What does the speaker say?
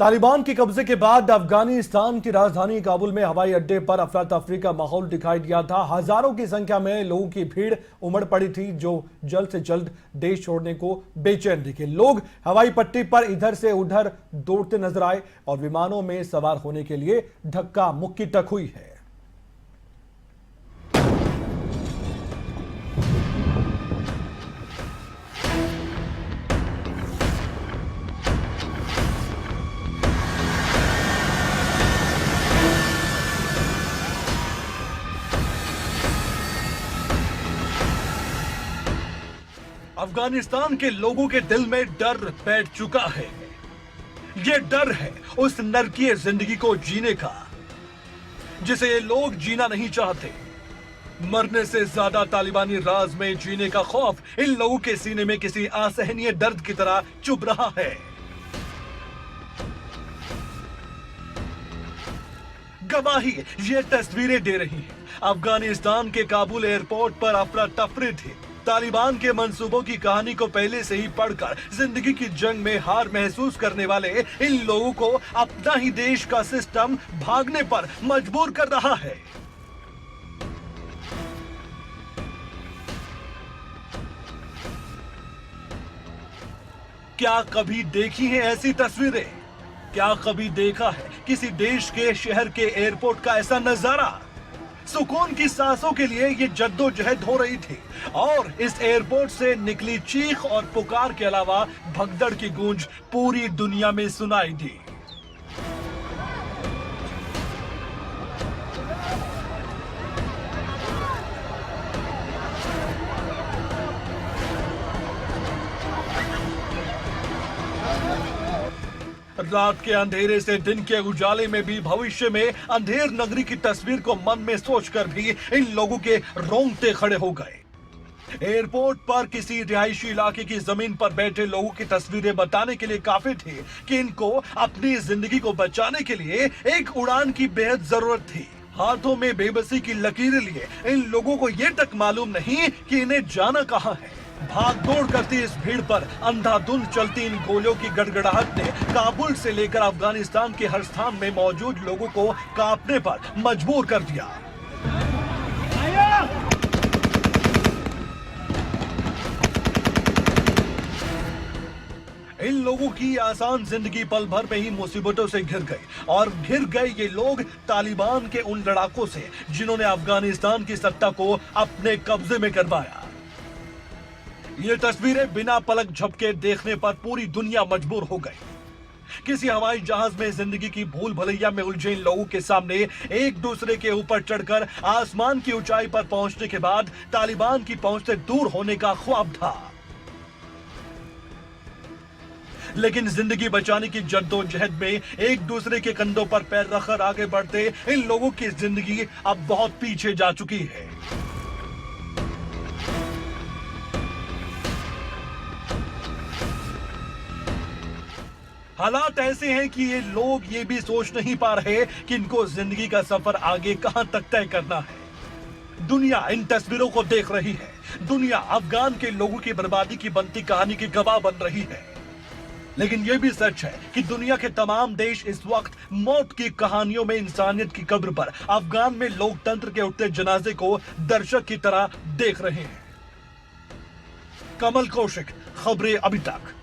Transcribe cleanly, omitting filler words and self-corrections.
तालिबान के कब्जे के बाद अफगानिस्तान की राजधानी काबुल में हवाई अड्डे पर अफरा तफरी का माहौल दिखाई दिया था। हजारों की संख्या में लोगों की भीड़ उमड़ पड़ी थी जो जल्द से जल्द देश छोड़ने को बेचैन दिखे। लोग हवाई पट्टी पर इधर से उधर दौड़ते नजर आए और विमानों में सवार होने के लिए धक्का मुक्की तक हुई है। अफगानिस्तान के लोगों के दिल में डर बैठ चुका है। ये डर है उस नरकीय जिंदगी को जीने का जिसे ये लोग जीना नहीं चाहते। मरने से ज्यादा तालिबानी राज में जीने का खौफ इन लोगों के सीने में किसी असहनीय दर्द की तरह चुभ रहा है। गवाही ये तस्वीरें दे रही हैं। अफगानिस्तान के काबुल एयरपोर्ट पर अफरा तफरी थी। तालिबान के मंसूबों की कहानी को पहले से ही पढ़कर जिंदगी की जंग में हार महसूस करने वाले इन लोगों को अपना ही देश का सिस्टम भागने पर मजबूर कर रहा है। क्या कभी देखी हैं ऐसी तस्वीरें? क्या कभी देखा है किसी देश के शहर के एयरपोर्ट का ऐसा नजारा? सुकून की सांसों के लिए ये जद्दोजहद हो रही थी और इस एयरपोर्ट से निकली चीख और पुकार के अलावा भगदड़ की गूंज पूरी दुनिया में सुनाई दी। रात के अंधेरे से दिन के उजाले में भी भविष्य में अंधेर नगरी की तस्वीर को मन में सोचकर भी इन लोगों के रोंगटे खड़े हो गए। एयरपोर्ट पर किसी रिहायशी इलाके की जमीन पर बैठे लोगों की तस्वीरें बताने के लिए काफी थी कि इनको अपनी जिंदगी को बचाने के लिए एक उड़ान की बेहद जरूरत थी। हाथों में बेबसी की लकीरें लिए इन लोगों को ये तक मालूम नहीं कि इन्हें जाना कहाँ है। भाग दौड़ करती इस भीड़ पर अंधाधुंध चलती इन गोलियों की गड़गड़ाहट ने काबुल से लेकर अफगानिस्तान के हर स्थान में मौजूद लोगों को कांपने पर मजबूर कर दिया। इन लोगों की आसान जिंदगी पल भर में ही मुसीबतों से घिर गई और घिर गए ये लोग तालिबान के उन लड़ाकों से जिन्होंने अफगानिस्तान की सत्ता को अपने कब्जे में करवाया। ये तस्वीरें बिना पलक झपके देखने पर पूरी दुनिया मजबूर हो गई। किसी हवाई जहाज में जिंदगी की भूल भुलैया में उलझे इन लोगों के सामने एक दूसरे के ऊपर चढ़कर आसमान की ऊंचाई पर पहुंचने के बाद तालिबान की पहुंच से दूर होने का ख्वाब था। लेकिन जिंदगी बचाने की जद्दोजहद में एक दूसरे के कंधों पर पैर रखकर आगे बढ़ते इन लोगों की जिंदगी अब बहुत पीछे जा चुकी है। हालात ऐसे हैं कि ये लोग ये भी सोच नहीं पा रहे कि इनको जिंदगी का सफर आगे कहां तक तय करना है। दुनिया इन तस्वीरों को देख रही है। दुनिया अफगान के लोगों की बर्बादी की बनती कहानी की गवाह बन रही है। लेकिन यह भी सच है कि दुनिया के तमाम देश इस वक्त मौत की कहानियों में इंसानियत की कब्र पर अफगान में लोकतंत्र के उठते जनाजे को दर्शक की तरह देख रहे हैं। कमल कौशिक, खबरें अभी तक।